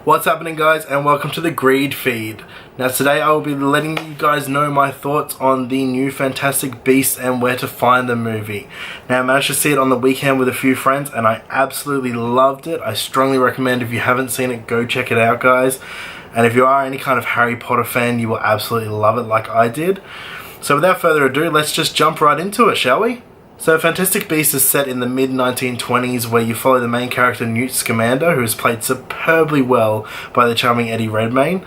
What's happening, guys, and welcome to the Greed Feed. Now today I will be letting you guys know my thoughts on the new Fantastic Beasts and Where to Find Them movie. Now I managed to see it on the weekend with a few friends and I absolutely loved it. I strongly recommend, if you haven't seen it, go check it out, guys. And if you are any kind of Harry Potter fan, you will absolutely love it like I did. So without further ado, let's just jump right into it, shall we? So Fantastic Beasts is set in the mid-1920s, where you follow the main character Newt Scamander, who is played superbly well by the charming Eddie Redmayne.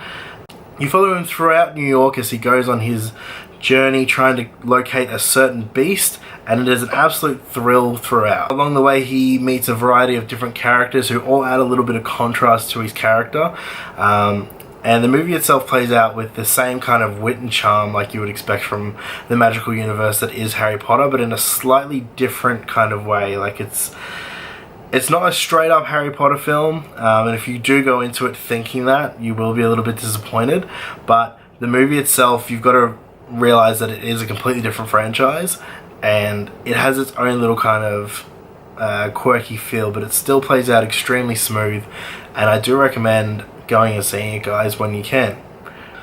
You follow him throughout New York as he goes on his journey trying to locate a certain beast, and it is an absolute thrill throughout. Along the way he meets a variety of different characters who all add a little bit of contrast to his character. And the movie itself plays out with the same kind of wit and charm like you would expect from the magical universe that is Harry Potter, but in a slightly different kind of way. Like it's not a straight up Harry Potter film, and if you do go into it thinking that, you will be a little bit disappointed. But the movie itself, you've got to realize that it is a completely different franchise, and it has its own little kind of quirky feel, but it still plays out extremely smooth, and I do recommend going and seeing it, guys, when you can.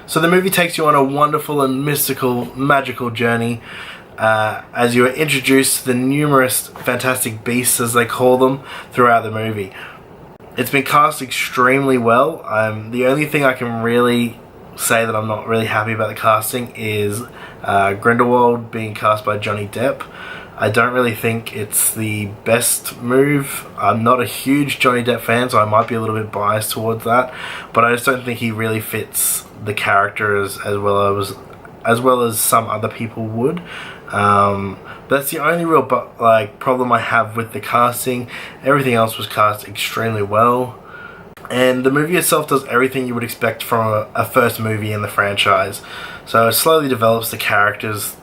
So the movie takes you on a wonderful and mystical, magical journey as you are introduced to the numerous fantastic beasts, as they call them, throughout the movie. It's been cast extremely well. The only thing I can really say that I'm not really happy about the casting is Grindelwald being cast by Johnny Depp. I don't really think it's the best move. I'm not a huge Johnny Depp fan, so I might be a little bit biased towards that, but I just don't think he really fits the character as well as some other people would. That's the only real problem I have with the casting. Everything else was cast extremely well, and the movie itself does everything you would expect from a first movie in the franchise. So it slowly develops the characters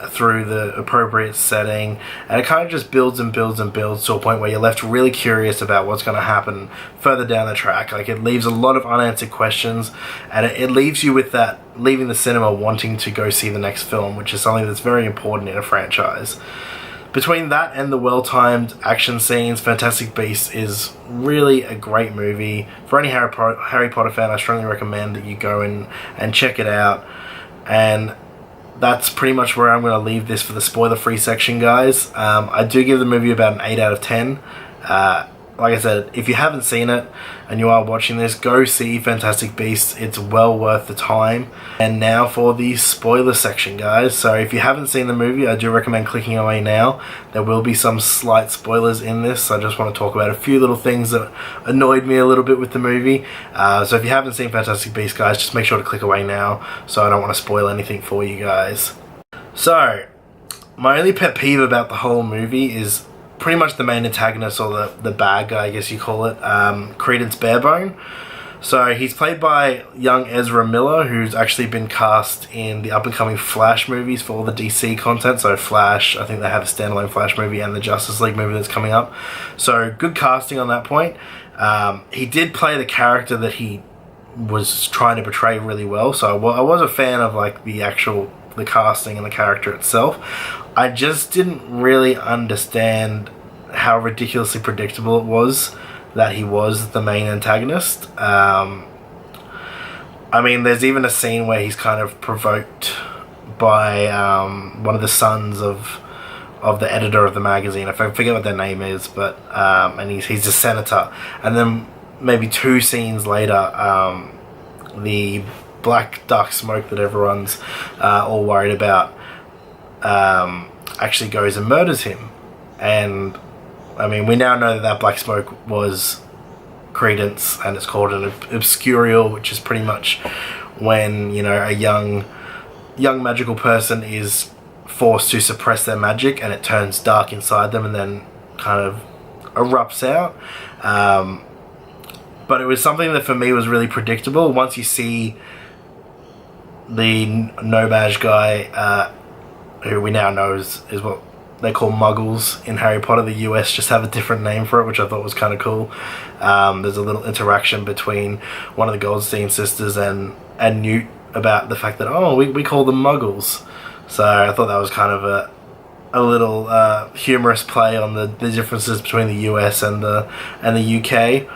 through the appropriate setting, and it kind of just builds and builds and builds to a point where you're left really curious about what's going to happen further down the track. Like, it leaves a lot of unanswered questions, and it leaves you with that, leaving the cinema wanting to go see the next film, which is something that's very important in a franchise. Between that and the well-timed action scenes, Fantastic Beasts is really a great movie. For any Harry Potter fan, I strongly recommend that you go in and check it out. And that's pretty much where I'm going to leave this for the spoiler-free section, guys. I do give the movie about an 8 out of 10. Like I said, if you haven't seen it and you are watching this, go see Fantastic Beasts. It's well worth the time. And now for the spoiler section, guys. So if you haven't seen the movie, I do recommend clicking away now. There will be some slight spoilers in this. I just want to talk about a few little things that annoyed me a little bit with the movie. So if you haven't seen Fantastic Beasts, guys, just make sure to click away now, so I don't want to spoil anything for you guys. So, my only pet peeve about the whole movie is pretty much the main antagonist, or the bad guy, I guess you call it, Credence Barebone. So he's played by young Ezra Miller, who's actually been cast in the up-and-coming Flash movies for all the DC content. So Flash, I think they have a standalone Flash movie, and the Justice League movie that's coming up. So good casting on that point. He did play the character that he was trying to portray really well. So I was a fan of the casting and the character itself. I just didn't really understand how ridiculously predictable it was that he was the main antagonist. I mean, there's even a scene where he's kind of provoked by one of the sons of the editor of the magazine. I forget what their name is, but and he's a senator. And then maybe 2 scenes later, the black dark smoke that everyone's all worried about actually goes and murders him. And I mean, we now know that black smoke was Credence, and it's called an obscurial, which is pretty much when, you know, a young magical person is forced to suppress their magic and it turns dark inside them and then kind of erupts out. But it was something that for me was really predictable. Once you see the No-Maj guy, who we now know is what they call Muggles in Harry Potter. The US just have a different name for it, which I thought was kind of cool. There's a little interaction between one of the Goldstein sisters and Newt about the fact that, oh, we call them Muggles. So I thought that was kind of a little humorous play on the differences between the US and the UK.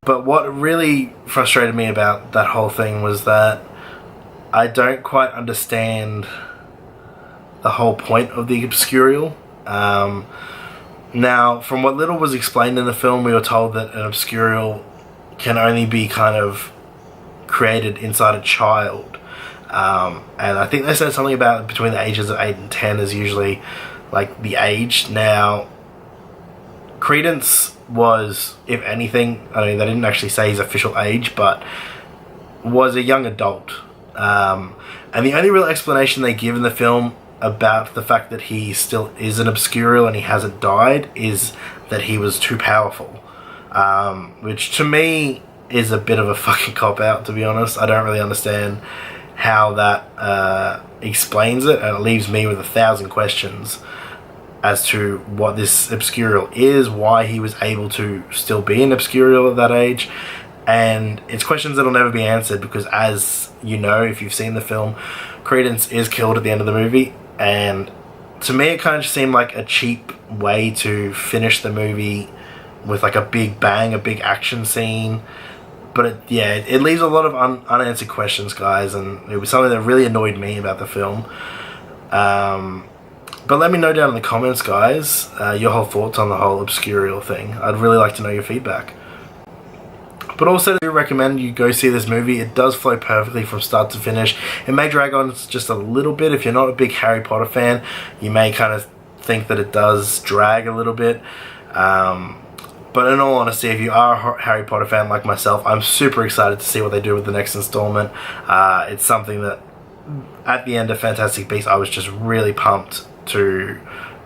But what really frustrated me about that whole thing was that I don't quite understand the whole point of the obscurial. Now, from what little was explained in the film, we were told that an obscurial can only be kind of created inside a child. And I think they said something about between the ages of 8 and 10 is usually like the age. Now, Credence was, if anything, I mean, they didn't actually say his official age, but was a young adult. And the only real explanation they give in the film about the fact that he still is an obscurial and he hasn't died is that he was too powerful. Which to me is a bit of a fucking cop-out, to be honest. I don't really understand how that explains it, and it leaves me with 1,000 questions as to what this obscurial is, why he was able to still be an obscurial at that age. And it's questions that'll never be answered because, as you know, if you've seen the film, Credence is killed at the end of the movie. And to me, it kind of just seemed like a cheap way to finish the movie with like a big bang, a big action scene. But it leaves a lot of unanswered questions, guys, and it was something that really annoyed me about the film. But let me know down in the comments, guys, your whole thoughts on the whole obscurial thing. I'd really like to know your feedback. But also, I do recommend you go see this movie. It does flow perfectly from start to finish. It may drag on just a little bit. If you're not a big Harry Potter fan, you may kind of think that it does drag a little bit. But in all honesty, if you are a Harry Potter fan like myself, I'm super excited to see what they do with the next installment. It's something that, at the end of Fantastic Beasts, I was just really pumped to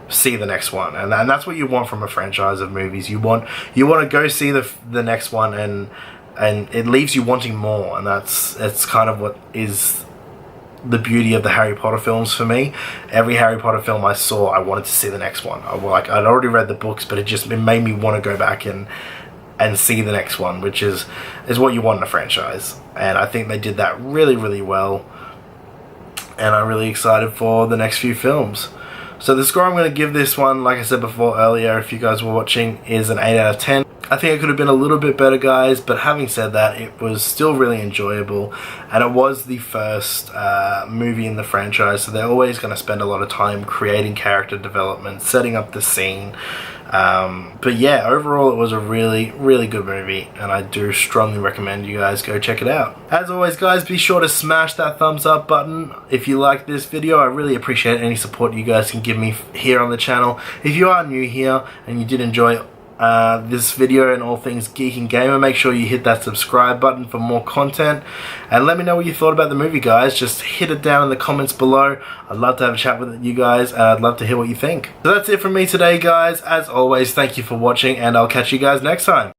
see the next one, and that's what you want from a franchise of movies. You want to go see the next one, and it leaves you wanting more, and that's kind of what is the beauty of the Harry Potter films for me. Every Harry Potter film I saw, I wanted to see the next one. I'd already read the books, but it made me want to go back and see the next one, which is what you want in a franchise. And I think they did that really, really well, and I'm really excited for the next few films. So the score I'm going to give this one, like I said before earlier, if you guys were watching, is an 8 out of 10. I think it could have been a little bit better, guys, but having said that, it was still really enjoyable, and it was the first movie in the franchise, so they're always going to spend a lot of time creating character development, setting up the scene. But yeah, overall it was a really, really good movie, and I do strongly recommend you guys go check it out. As always, guys, be sure to smash that thumbs up button if you like this video. I really appreciate any support you guys can give me here on the channel. If you are new here and you did enjoy this video and all things Geek and Gamer, make sure you hit that subscribe button for more content, and let me know what you thought about the movie, guys. Just hit it down in the comments below. I'd love to have a chat with you guys, and I'd love to hear what you think. So that's it from me today, guys. As always, thank you for watching, and I'll catch you guys next time.